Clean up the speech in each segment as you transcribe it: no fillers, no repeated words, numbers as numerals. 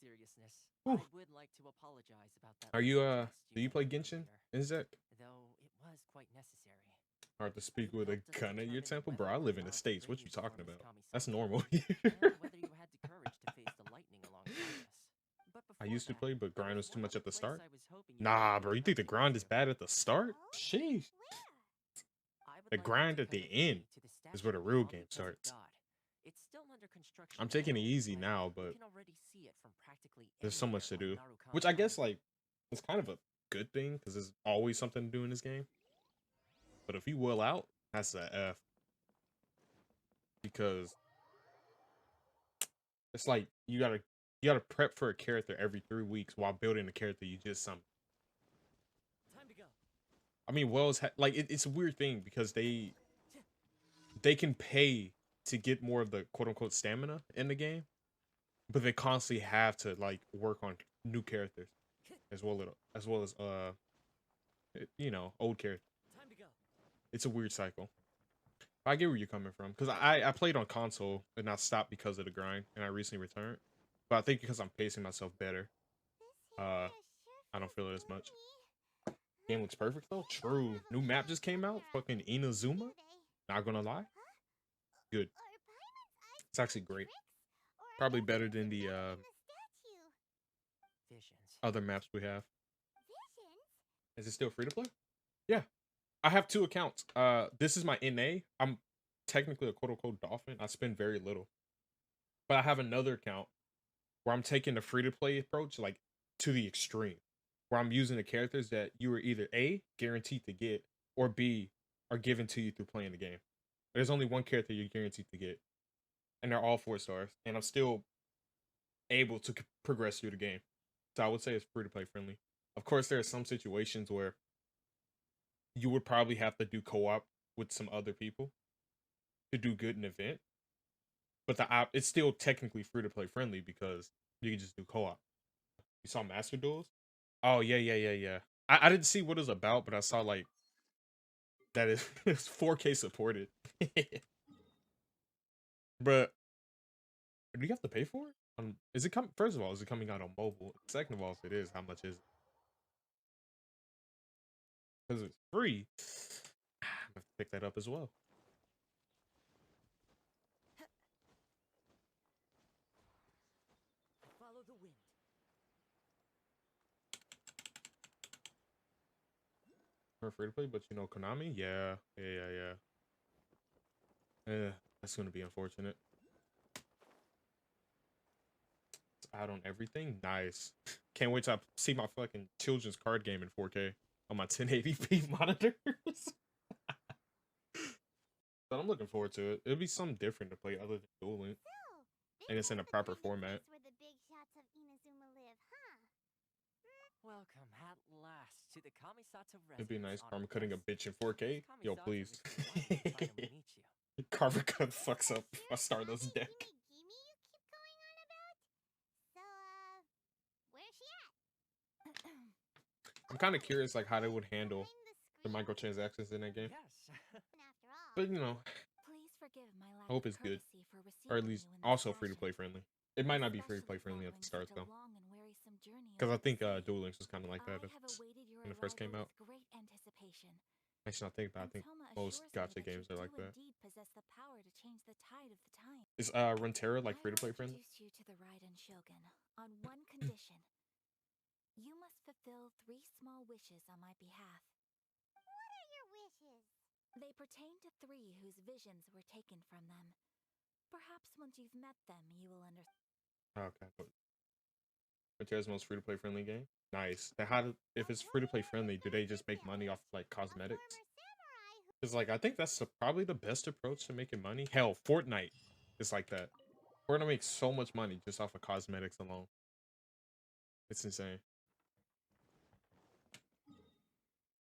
seriousness, Ooh. I would like to apologize about that. Are you do you play Genshin? Is that Though it was quite necessary. hard to speak It with a helped us gun at your determine temple? Bro, whether I or live in the not States. What brave you talking form is about? That's Kami-sama, normal. and whether you had the courage to face the lightning alongside us. But I before used to that, play, but there grind was too one much other at the place start. I was hoping you Nah, might bro, be you think the interested grind is into. bad at the start? Oh? Sheesh. Where? I would The like you grind to at the accompany end me to the is statue where the real beyond game the desert starts. god. It's still under construction I'm taking it now, easy but now, you but can already see it from practically there's so anywhere much to on do. Narukami Which I guess, Island. like, it's kind of a good thing, because there's always something to do in this game. But if you will out, that's a F. Because it's like you gotta prep for a character every 3 weeks while building the character you just summoned. Time to go. I mean, Wells like it's a weird thing because they can pay to get more of the quote unquote stamina in the game, but they constantly have to like work on new characters as well as old characters. Time to go. It's a weird cycle. I get where you're coming from because I played on console and I stopped because of the grind and I recently returned, but I think because I'm pacing myself better, uh, I don't feel it as much. Game looks perfect though. True. New map just came out. Fucking Inazuma. Not gonna lie. Good. It's actually great. Probably better than the Visions. other maps we have. Is it still free to play? Yeah. I have 2 accounts. This is my NA. I'm technically a quote unquote dolphin. I spend very little. But I have another account where I'm taking the free to play approach like to the extreme. Where I'm using the characters that you are either A, guaranteed to get, or B, are given to you through playing the game. There's only one character you're guaranteed to get. And they're all 4 stars. And I'm still able to progress through the game. So I would say it's free to play friendly. Of course, there are some situations where you would probably have to do co-op with some other people to do good in an event. But it's still technically free to play friendly because you can just do co-op. You saw Master Duels? Oh yeah, yeah, yeah, yeah. I didn't see what it was about, but I saw like that is it's 4K supported. But do you have to pay for it? Is it come first of all, is it coming out on mobile? Second of all, if it is, how much is it? Because it's free. I have to pick that up as well. Follow the wind. We're free to play, but you know Konami? Yeah. That's gonna be unfortunate. It's out on everything. Nice. Can't wait to see my fucking children's card game in 4K on my 1080p monitors. But I'm looking forward to it. It'll be something different to play other than Duel Link. And it's in a proper format. Where the big shots of Inazuma live, huh? Welcome at last to the Kamisato residence. It'd be nice. on Karma cutting a Earth. bitch in 4K. Yo, Kamisato please. is delighted to finally meet you. Karma cut fucks up if I start this deck. Gimme you keep going on about? So, where's she at? I'm kind of curious like how they would handle the microtransactions in that game. Yes. After all. But you know, Please forgive my lack I hope of it's good. courtesy for Or at receiving least you in this also free to play fashion, friendly. It might not be free to play especially friendly at the following start such a though. long and wearisome journey Because I over the think sea. Duel Links was kind of like that I have awaited your when it first came arrival out. with great anticipation. Actually, I think about. I think Toma most assures me Gacha that games you are like do that. indeed possess the power to change the tide of the time. Is Runeterra like free to play I will friendly? introduce you to the Raiden Shogun on one condition. You must fulfill 3 small wishes on my behalf. What are your wishes? They pertain to 3 whose visions were taken from them. Perhaps once you've met them, you will understand. Okay. Runeterra's most free to play friendly game. Nice. Now, if it's free to play friendly, do they just make money off like cosmetics? Because like I think that's probably the best approach to making money. Hell, Fortnite is like that. Fortnite makes so much money just off of cosmetics alone. It's insane.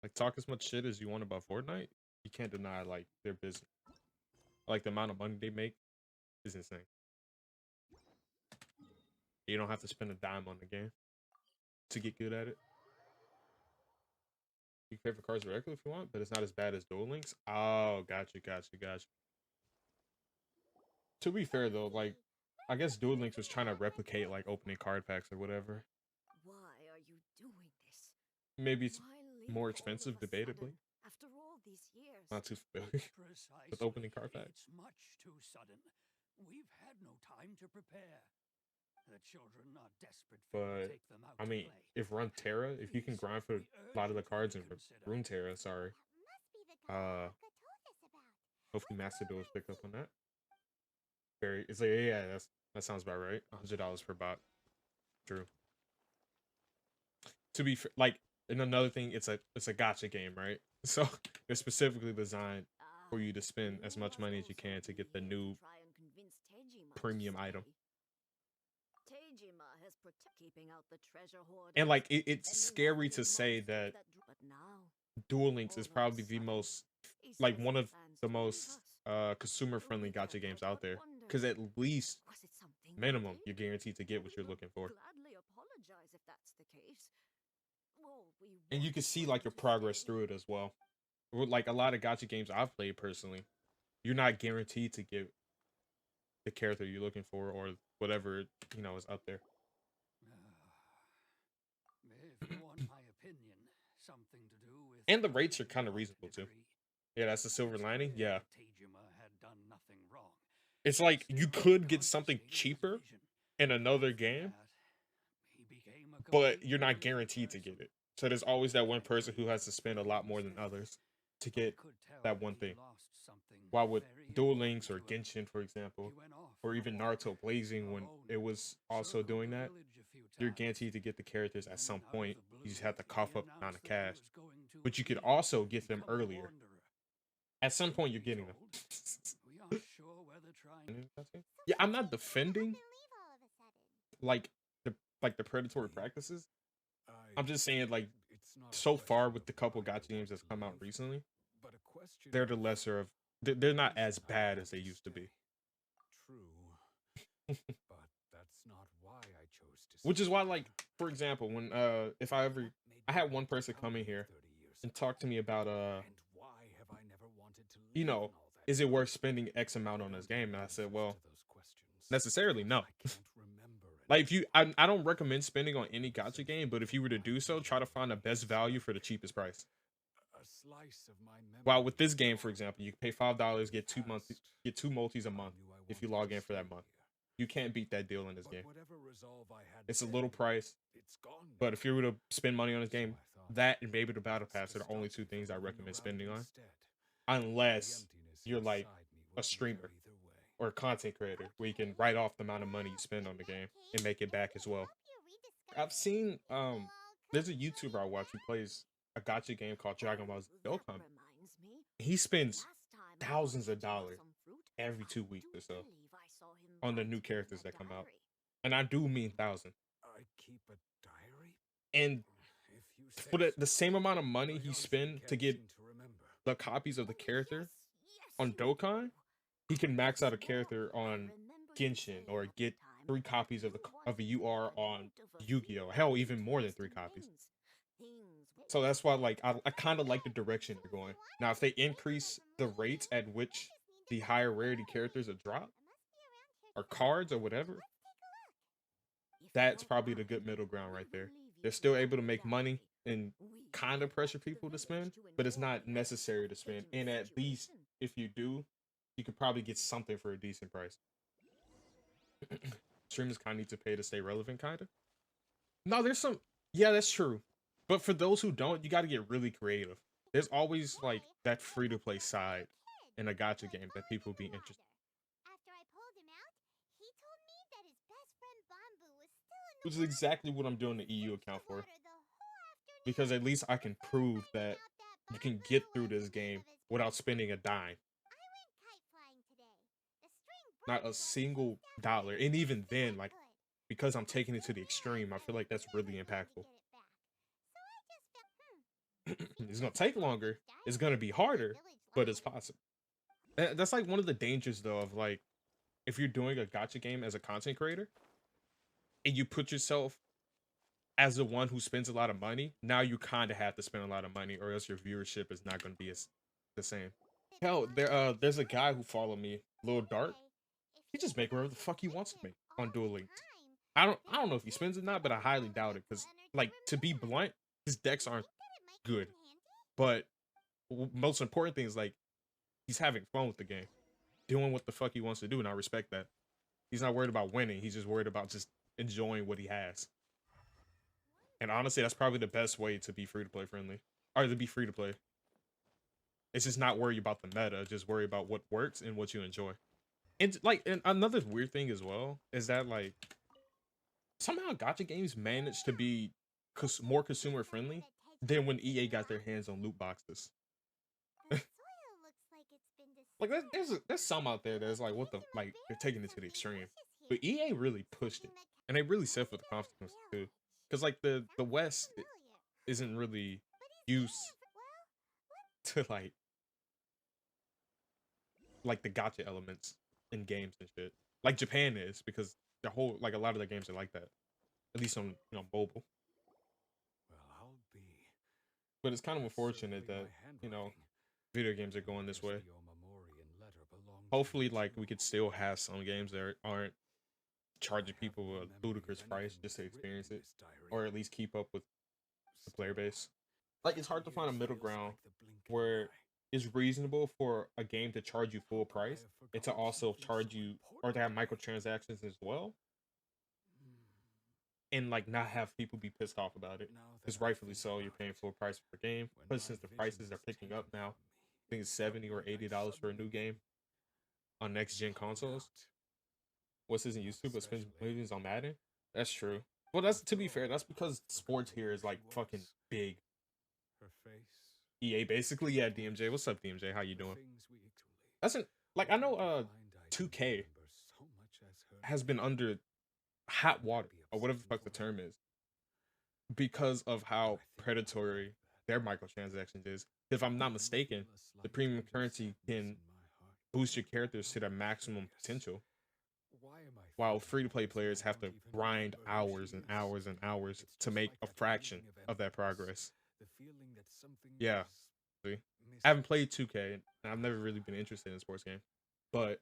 Like talk as much shit as you want about Fortnite, you can't deny like their business. Like the amount of money they make is insane. You don't have to spend a dime on the game to get good at it. You can pay for cards directly if you want, but it's not as bad as Duel Links. Oh, gotcha. To be fair though, like I guess Duel Links was trying to replicate like opening card packs or whatever. Why are you doing this? Maybe it's Why leave more all of expensive, a debatably. sudden, after all these years? Not too familiar with opening card packs. It's much too sudden. We've had no time to prepare. The children are desperate for you But to take them out I to mean, play. if Runeterra, if you can grind for a lot of the cards in Runeterra, sorry. That must be the guy Akka told us about. Hopefully Master Duels pick up on that. Very, it's like, yeah, that sounds about right. $100 per bot. True. To be like, and another thing, it's a gacha game, right? So it's specifically designed for you to spend as much money as you can to get the new premium item. And like, it's scary to say that Duel Links is probably the most, like, one of the most consumer friendly gacha games out there, because at least minimum you're guaranteed to get what you're looking for, and you can see like your progress through it as well. Like a lot of gacha games I've played personally, you're not guaranteed to get the character you're looking for or whatever, you know, is up there. If you want my opinion, something to do with And the rates are kind of reasonable too. Yeah, that's the silver lining. Yeah, had done nothing wrong. it's like you could get something cheaper in another game, but you're not guaranteed to get it. So there's always that one person who has to spend a lot more than others to get that one thing. While with Duel Links or Genshin, for example, or even Naruto Blazing, when it was also doing that, you're guaranteed to get the characters at some point. You just have to cough up the amount of cash. But you could also get them earlier. At some point, you're getting them. Yeah, I'm not defending like the predatory practices. I'm just saying, like, so far with the couple gacha games that's come out recently, they're the lesser of. They're not as bad as they used to be. True, but that's not why I chose to. Which is why, like, for example, when if I had one person come in here and talk to me about you know, is it worth spending X amount on this game? And I said, well, necessarily no. Like, if I don't recommend spending on any gacha game, but if you were to do so, try to find the best value for the cheapest price. While with this game, for example, you pay $5, get 2 multis a month if you log in for that month. You can't beat that deal in this game. It's a little price, but if you were to spend money on this game, that and maybe the battle pass are the only two things I recommend spending on, unless you're like a streamer or a content creator where you can write off the amount of money you spend on the game and make it back as well. I've seen there's a YouTuber I watch who plays a gacha game called Dragon Ball Z Dokkan. He spends thousands of dollars every 2 weeks or so on the new characters that come out, and I do mean thousands. I keep a diary, and for the same amount of money he spent to get the copies of the character on Dokkan, he can max out a character on Genshin or get 3 copies of a UR on Yu-Gi-Oh! Hell, even more than 3 copies. So that's why, like, I kind of like the direction they're going. Now, if they increase the rates at which the higher rarity characters are dropped, or cards or whatever, that's probably the good middle ground right there. They're still able to make money and kind of pressure people to spend, but it's not necessary to spend. And at least if you do, you could probably get something for a decent price. Streamers kind of need to pay to stay relevant, kind of. No, there's some. Yeah, that's true. But for those who don't, you got to get really creative. There's always like that free-to-play side in a gacha game that people be interested. After I pulled him out, he told me that his best friend Bambu was still in the Which is exactly what I'm doing the EU account for. Because at least I can prove that you can get through this game without spending a dime. Not a single dollar. And even then, like, because I'm taking it to the extreme, I feel like that's really impactful. It's going to take longer. It's going to be harder, but it's possible. That's like one of the dangers, though, of like, if you're doing a gacha game as a content creator and you put yourself as the one who spends a lot of money, now you kind of have to spend a lot of money or else your viewership is not going to be the same. Hell, there's a guy who followed me, Lil Dark. He just make whatever the fuck he wants to make. on Duel Links. I don't know if he spins or not, but I highly doubt it because, like, to be blunt, his decks aren't good. But most important thing is, like, he's having fun with the game, doing what the fuck he wants to do, and I respect that. He's not worried about winning. He's just worried about just enjoying what he has. And honestly, that's probably the best way to be free to play friendly, or to be free to play. It's just not worry about the meta, just worry about what works and what you enjoy. And like, and another weird thing as well is that, like, somehow gacha games manage to be more consumer friendly than when EA got their hands on loot boxes. Like, there's some out there that's like, what the, like, they're taking it to the extreme. But EA really pushed it, and they really said for the consequences too, because like the West isn't really used to like the gacha elements in games and shit. Like Japan is, because the whole, like, a lot of their games are like that, at least on, you know, mobile. Well, I'll be. But it's kind of unfortunate that, you know, video games are going this way. Hopefully, like, we could still have some games that aren't charging people a ludicrous price just to experience it, or at least keep up with the player base. Like, it's hard to find a middle ground where it's reasonable for a game to charge you full price and to also charge you, or to have microtransactions as well, and like not have people be pissed off about it. Because rightfully so, you're paying full price for a game. But since the prices are picking up now, I think it's $70 or $80 for a new game on next gen consoles. What's isn't used to, but spends millions on Madden. That's true. Well, that's, to be fair, that's because sports here is like fucking big. EA basically, yeah. DMJ, what's up, DMJ? How you doing? That's like, I know 2K has been under hot water, or whatever the fuck the term is, because of how predatory their microtransactions is. If I'm not mistaken, the premium currency can boost your characters to their maximum potential, while free-to-play players have to grind hours and hours and hours to make a fraction of that progress. Yeah, see? I haven't played 2K, and I've never really been interested in sports games, but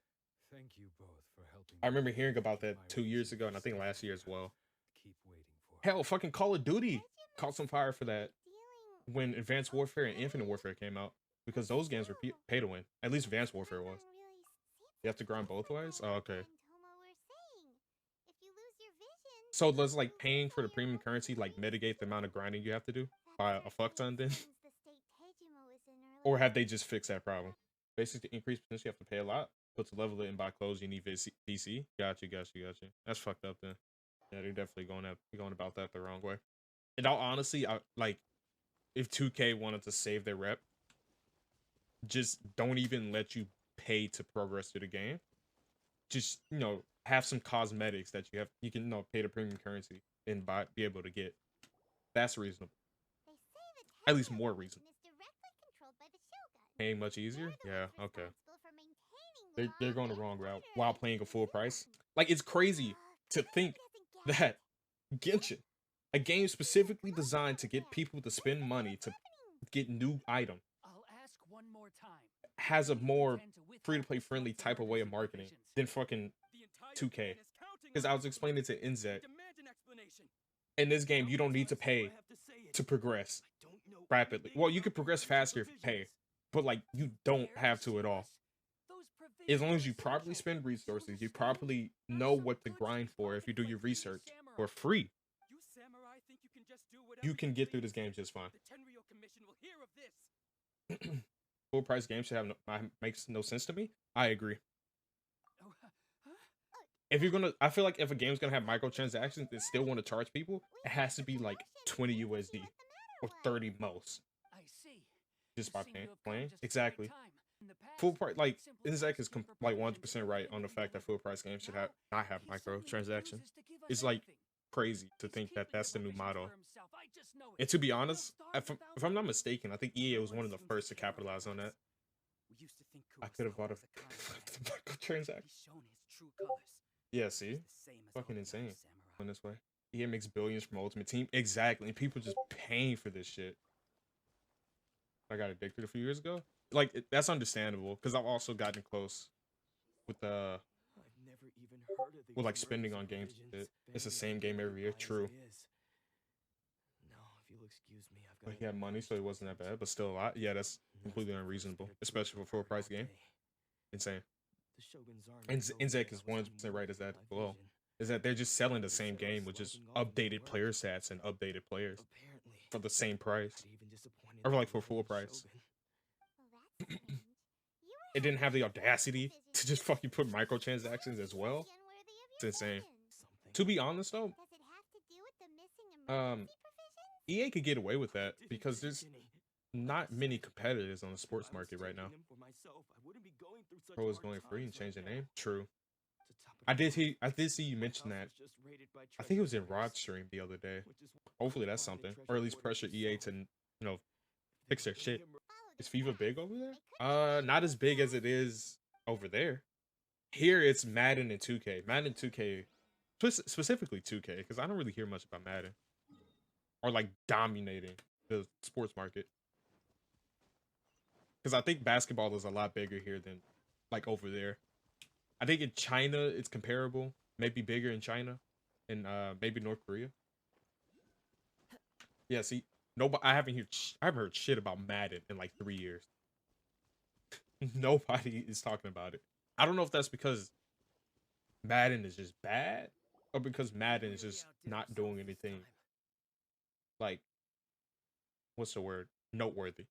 I remember hearing about that 2 years ago, and I think last year as well. Hell, fucking Call of Duty caught some fire for that when Advanced Warfare and Infinite Warfare came out, because those games were pay to win. At least Advanced Warfare was. You have to grind both ways? Oh, okay. So does, like, paying for the premium currency, like, mitigate the amount of grinding you have to do by a fuck ton then? Or have they just fixed that problem? Basically, to increase potential, you have to pay a lot, but to level it and buy clothes, you need VC. Got you. That's fucked up then. Yeah, they're definitely going about that the wrong way. In all honesty, I like, if 2K wanted to save their rep, just don't even let you pay to progress through the game. Just, you know, have some cosmetics that you can, you know, pay the premium currency and be able to get. That's reasonable. At least more reasonable. Paying much easier? Yeah, okay. They're going the wrong route while playing a full price. Like, it's crazy to think that Genshin, a game specifically designed to get people to spend money to get new items, has a more free-to-play friendly type of way of marketing than fucking 2K. Because I was explaining to NZ, in this game, you don't need to pay to progress rapidly. Well, you can progress faster if you pay, but, like, you don't have to at all. As long as you properly spend resources, you properly know what to grind for. If you do your research for free, you can get through this game just fine. Full price games should have makes no sense to me. I agree. If you're gonna, I feel like if a game's gonna have microtransactions and still want to charge people, it has to be like 20 USD or 30 most. Just by playing. Exactly. Full price, like, Inzek is like 100% right on the fact that full price games should not have microtransactions. It's like crazy to think that that's the new motto. And to be honest, if I'm not mistaken, I think EA was one of the first to capitalize on that. I could have bought a microtransaction. Yeah, see? Fucking insane. Going this way. EA makes billions from Ultimate Team. Exactly. And people just paying for this shit. I got addicted a few years ago. Like, that's understandable, because I've also gotten close with with like spending on games and shit. It's the same game every year. True. But he had money, so it wasn't that bad. But still a lot. Yeah, that's completely unreasonable, especially for a full price game. Insane. And Inzek is 100% right. Is that well? Is that they're just selling the same game with just updated player stats and updated players for the same price, or like for full price. Well, that's strange. You were It didn't have the having audacity decision to just fucking put making. microtransactions as well. Unworthy of It's your insane. vision. To be honest though, Does it have to do with the missing emergency provisions? EA could get away with that because there's not many competitors on the sports market right now. Pro is going free and change the name. True. I did see you mention that. I think it was in Rod's stream the other day. Hopefully that's something, or at least pressure EA to fix their shit. Is FIFA big over there? Not as big as it is over there. Here it's Madden and 2K. Madden 2K, specifically 2K, because I don't really hear much about Madden or like dominating the sports market. Because I think basketball is a lot bigger here than like over there. I think in China it's comparable, maybe bigger in China, and maybe North Korea. Yeah, see, nobody. I haven't heard shit about Madden in like 3 years. Nobody is talking about it. I don't know if that's because Madden is just bad, or because Madden is just not doing anything. Like, what's the word? Noteworthy.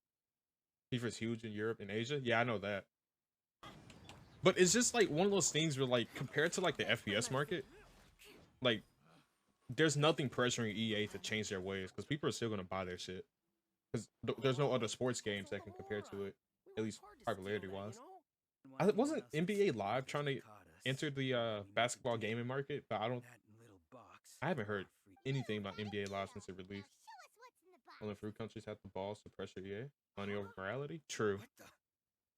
FIFA's huge in Europe and Asia. Yeah, I know that. But it's just like one of those things where, like, compared to like the FPS market, like, there's nothing pressuring EA to change their ways because people are still gonna buy their shit. Because there's no other sports games that can compare to it, at least popularity wise. Wasn't NBA Live trying to enter the basketball gaming market, but I haven't heard anything about NBA Live since it released. Show us what's in the box. Only free countries have the balls to pressure EA. Money over morality. True.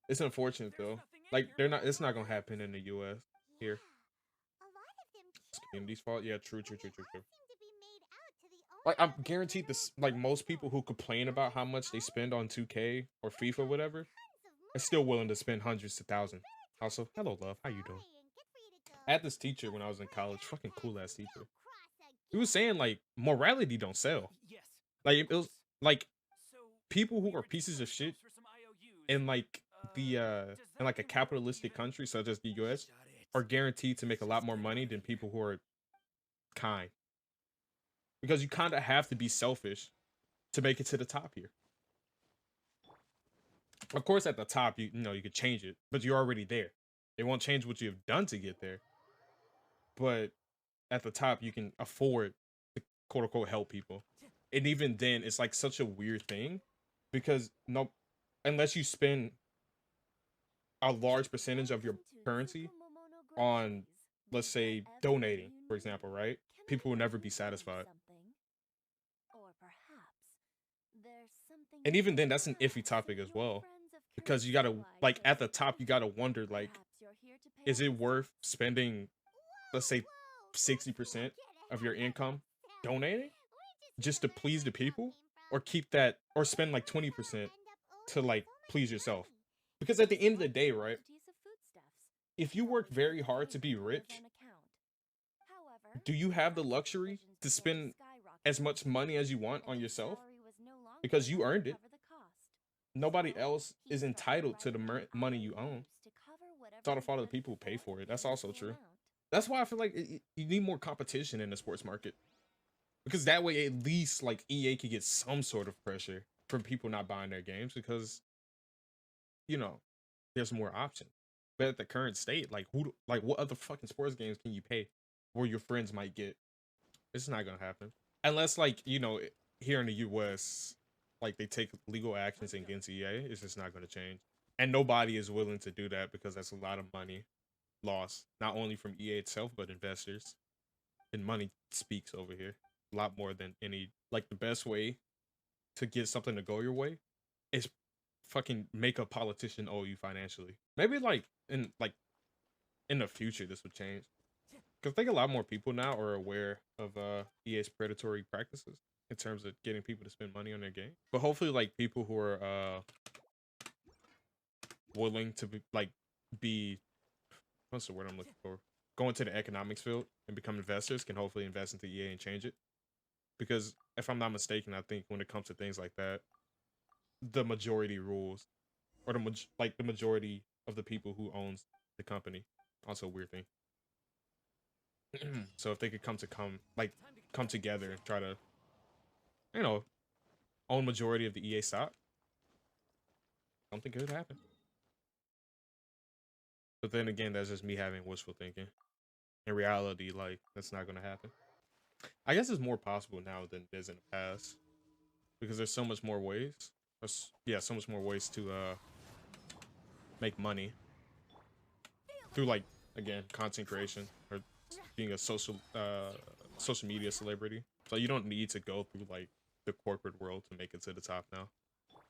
It's unfortunate though. Like it's not gonna happen in the US here. A lot of them It's too. community's fault. Yeah, true. And they all seem to be made out to the Like owner I'm of the guaranteed this. Like most people who complain about how much they spend on 2K or FIFA or whatever, tons are of still willing to spend hundreds to thousands. Also, hello love, how you doing? money and get ready to go. I had this teacher when I was in college, fucking cool ass teacher. Don't cross He was saying like morality don't sell. Yes. Like it was like So people who we are were pieces of shit for some IOUs. in like the Does in like that a mean we're capitalistic even? country such as the US Shut it. are guaranteed to make a lot more money than people who are kind. Because you kind of have to be selfish to make it to the top here. Of course, at the top, you know you could change it, but you're already there. It won't change what you've done to get there. But at the top, you can afford to quote unquote help people. And even then, it's like such a weird thing because unless you spend a large percentage of your currency on, let's say, donating, for example, right? People will never be satisfied. And even then, that's an iffy topic as well. Because you gotta, like, at the top, you gotta wonder, like, is it worth spending, let's say, 60% of your income donating just to please the people? Or keep that, or spend like 20% to, like, please yourself? Because at the end of the day, right, if you work very hard to be rich, do you have the luxury to spend as much money as you want on yourself? Because you earned it. Nobody else is entitled to the money you own. It's all the fault of the people who pay for it. That's also true. That's why I feel like you need more competition in the sports market. Because that way, at least, like, EA could get some sort of pressure from people not buying their games because, you know, there's more options. But at the current state, like, what other fucking sports games can you pay where your friends might get? It's not gonna happen. Unless, like, you know, here in the US, like, they take legal actions against EA, it's just not gonna change. And nobody is willing to do that because that's a lot of money lost, not only from EA itself, but investors. And money speaks over here a lot more than any, like, the best way to get something to go your way is fucking make a politician owe you financially. Maybe like in the future this would change. Because I think a lot more people now are aware of EA's predatory practices in terms of getting people to spend money on their game. But hopefully, like, people who are willing to be what's the word I'm looking for? go into the economics field and become investors can hopefully invest into EA and change it. Because if I'm not mistaken, I think when it comes to things like that, the majority rules, or the majority of the people who owns the company. Also a weird thing. So if they could come together and try to, you know, own majority of the EA stock, something could happen. But then again, that's just me having wishful thinking. In reality, like, that's not gonna happen. I guess it's more possible now than it is in the past, because there's so much more ways. So much more ways to make money through, like, again, content creation or being a social media celebrity. So you don't need to go through like the corporate world to make it to the top now.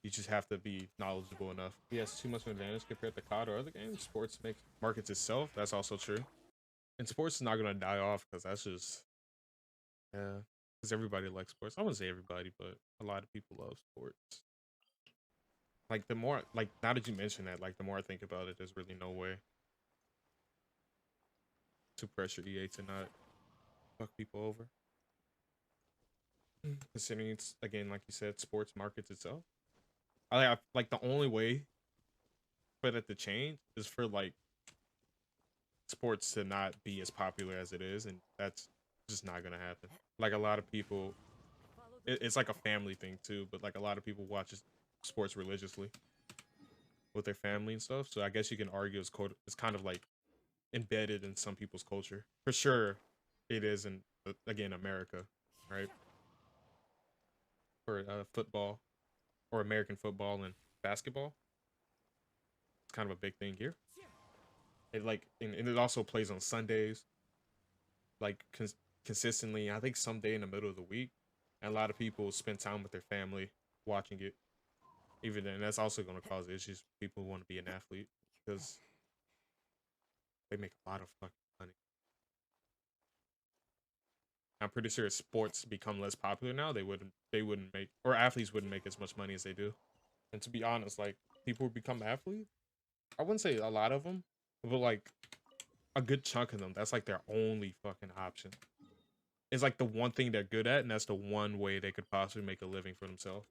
You just have to be knowledgeable enough. He has too much of an advantage compared to COD or other games. Sports markets itself. That's also true. And sports is not gonna die off because that's just, yeah. Because everybody likes sports. I wouldn't say everybody, but a lot of people love sports. Like the more, like now that you mention that, like the more I think about it, there's really no way to pressure EA to not fuck people over. Considering it's, again, like you said, sports markets itself. I like the only way for that to change is for like sports to not be as popular as it is, and that's just not gonna happen. Like a lot of people, it's like a family thing too, but like a lot of people watch sports religiously with their family and stuff. So I guess you can argue it's kind of like embedded in some people's culture. For sure, it is in, again, America, right? For football or American football and basketball, it's kind of a big thing here. It like, and it also plays on Sundays, like consistently. I think someday in the middle of the week, and a lot of people spend time with their family watching it. Even then, that's also going to cause issues for people who want to be an athlete because they make a lot of fucking money. I'm pretty sure if sports become less popular now, they wouldn't make, or athletes wouldn't make as much money as they do. And to be honest, like, people who become athletes, I wouldn't say a lot of them, but like a good chunk of them, that's like their only fucking option. It's like the one thing they're good at, and that's the one way they could possibly make a living for themselves.